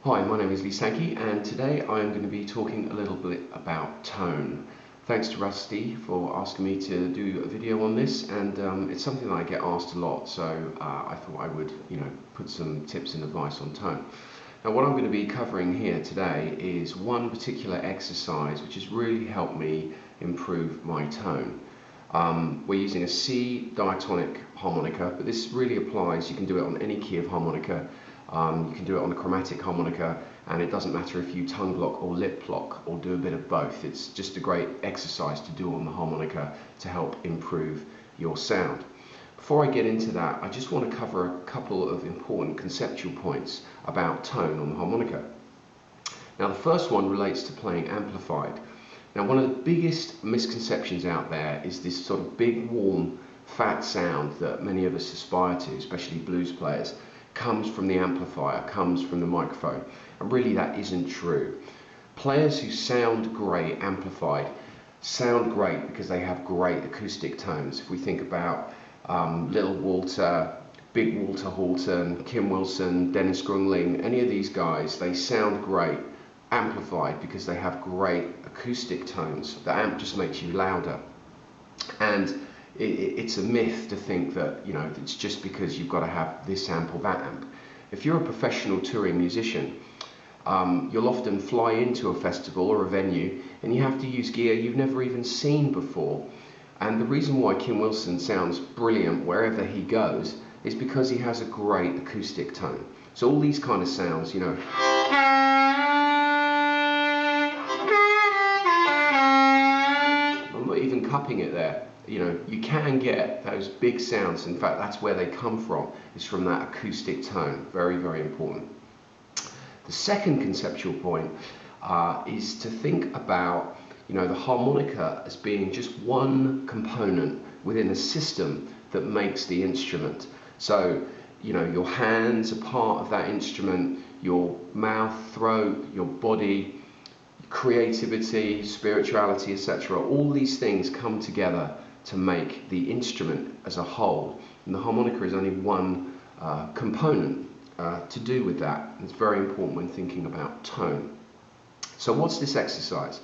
Hi, my name is Sankey, and today I'm going to be talking a little bit about tone. Thanks to Rusty for asking me to do a video on this, and it's something that I get asked a lot, so I thought I would, put some tips and advice on tone. Now, what I'm going to be covering here today is one particular exercise which has really helped me improve my tone. We're using a C diatonic harmonica, but this really applies. You can do it on any key of harmonica. You can do it on a chromatic harmonica, and it doesn't matter if you tongue block or lip block or do a bit of both. It's just a great exercise to do on the harmonica to help improve your sound. Before I get into that, I just want to cover a couple of important conceptual points about tone on the harmonica. Now, the first one relates to playing amplified. Now, one of the biggest misconceptions out there is this sort of big, warm, fat sound that many of us aspire to, especially blues players, comes from the amplifier, comes from the microphone, and really that isn't true. Players who sound great amplified sound great because they have great acoustic tones. If we think about Little Walter, Big Walter Horton, Kim Wilson, Dennis Grungling, any of these guys, they sound great amplified because they have great acoustic tones. The amp just makes you louder. And it's a myth to think that it's just because you've got to have this amp or that amp. If you're a professional touring musician, you'll often fly into a festival or a venue and you have to use gear you've never even seen before. And the reason why Kim Wilson sounds brilliant wherever he goes is because he has a great acoustic tone. So all these kind of sounds, I'm not even cupping it there. You can get those big sounds. In fact, that's where they come from, is from that acoustic tone. Very, very important. The second conceptual point is to think about the harmonica as being just one component within a system that makes the instrument. So, your hands are part of that instrument, your mouth, throat, your body, creativity, spirituality, etc. All these things come together to make the instrument as a whole, and the harmonica is only one component to do with that. It's very important when thinking about tone. So what's this exercise?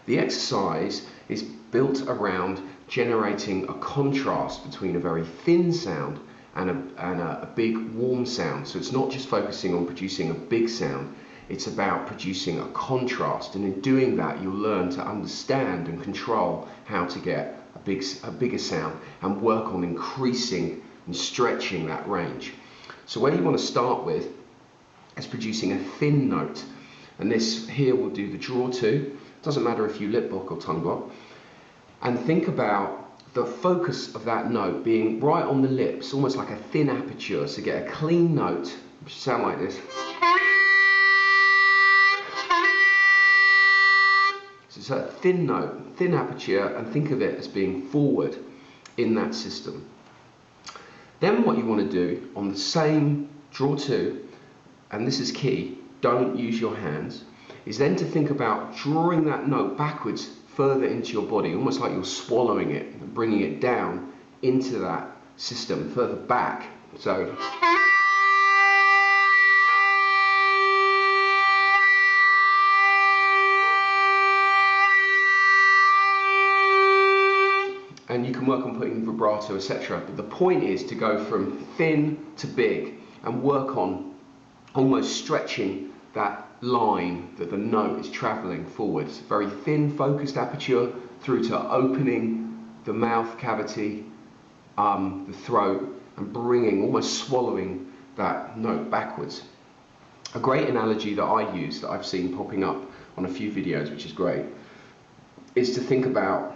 The exercise is built around generating a contrast between a very thin sound and a big warm sound. So it's not just focusing on producing a big sound, it's about producing a contrast, and in doing that you'll learn to understand and control how to get a bigger sound and work on increasing and stretching that range. So where you want to start with is producing a thin note, and this here will do the draw two. Doesn't matter if you lip block or tongue block, and think about the focus of that note being right on the lips, almost like a thin aperture. So get a clean note which sound like this. So it's a thin note, thin aperture, and think of it as being forward in that system. Then what you want to do on the same draw two, and this is key, don't use your hands, is then to think about drawing that note backwards further into your body, almost like you're swallowing it and bringing it down into that system, further back. So and you can work on putting vibrato, etc. But the point is to go from thin to big and work on almost stretching that line that the note is traveling forwards. Very thin, focused aperture through to opening the mouth cavity, the throat, and bringing, almost swallowing that note backwards. A great analogy that I use, that I've seen popping up on a few videos, which is great, is to think about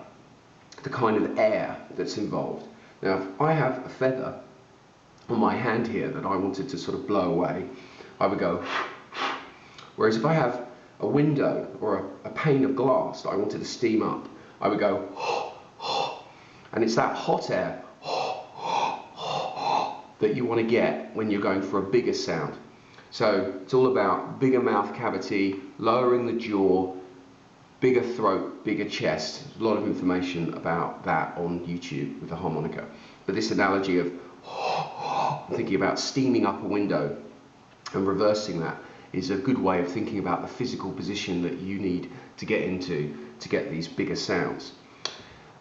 the kind of air that's involved. Now, if I have a feather on my hand here that I wanted to sort of blow away, I would go. Whereas if I have a window or a pane of glass that I wanted to steam up, I would go. And it's that hot air that you want to get when you're going for a bigger sound. So it's all about bigger mouth cavity, lowering the jaw, bigger throat, bigger chest. There's a lot of information about that on YouTube with the harmonica. But this analogy of thinking about steaming up a window and reversing that is a good way of thinking about the physical position that you need to get into to get these bigger sounds.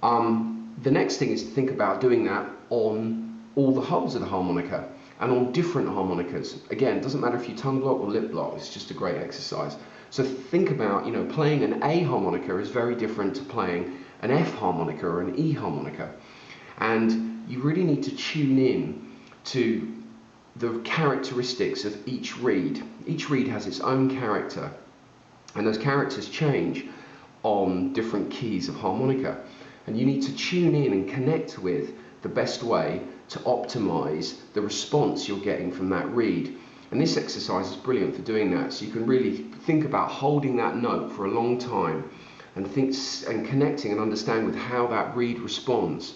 The next thing is to think about doing that on all the holes of the harmonica and on different harmonicas. Again, it doesn't matter if you tongue block or lip block, it's just a great exercise. So think about, playing an A harmonica is very different to playing an F harmonica or an E harmonica. And you really need to tune in to the characteristics of each reed. Each reed has its own character, and those characters change on different keys of harmonica. And you need to tune in and connect with the best way to optimize the response you're getting from that reed. And this exercise is brilliant for doing that. So you can really think about holding that note for a long time and connecting and understand with how that reed responds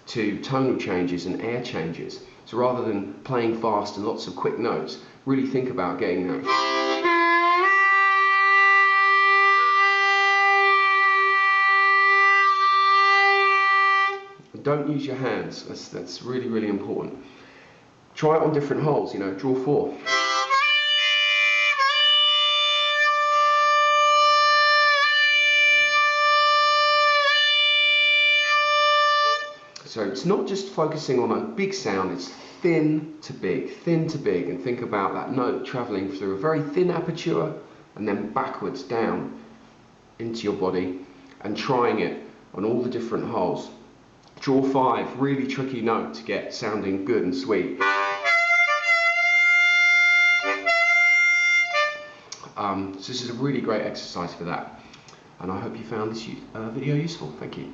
to tonal changes and air changes. So rather than playing fast and lots of quick notes, really think about getting that. Don't use your hands, that's really, really important. Try it on different holes, draw 4. So it's not just focusing on a big sound, it's thin to big, and think about that note travelling through a very thin aperture and then backwards down into your body and trying it on all the different holes. Draw 5, really tricky note to get sounding good and sweet. So this is a really great exercise for that, and I hope you found this video useful. Thank you.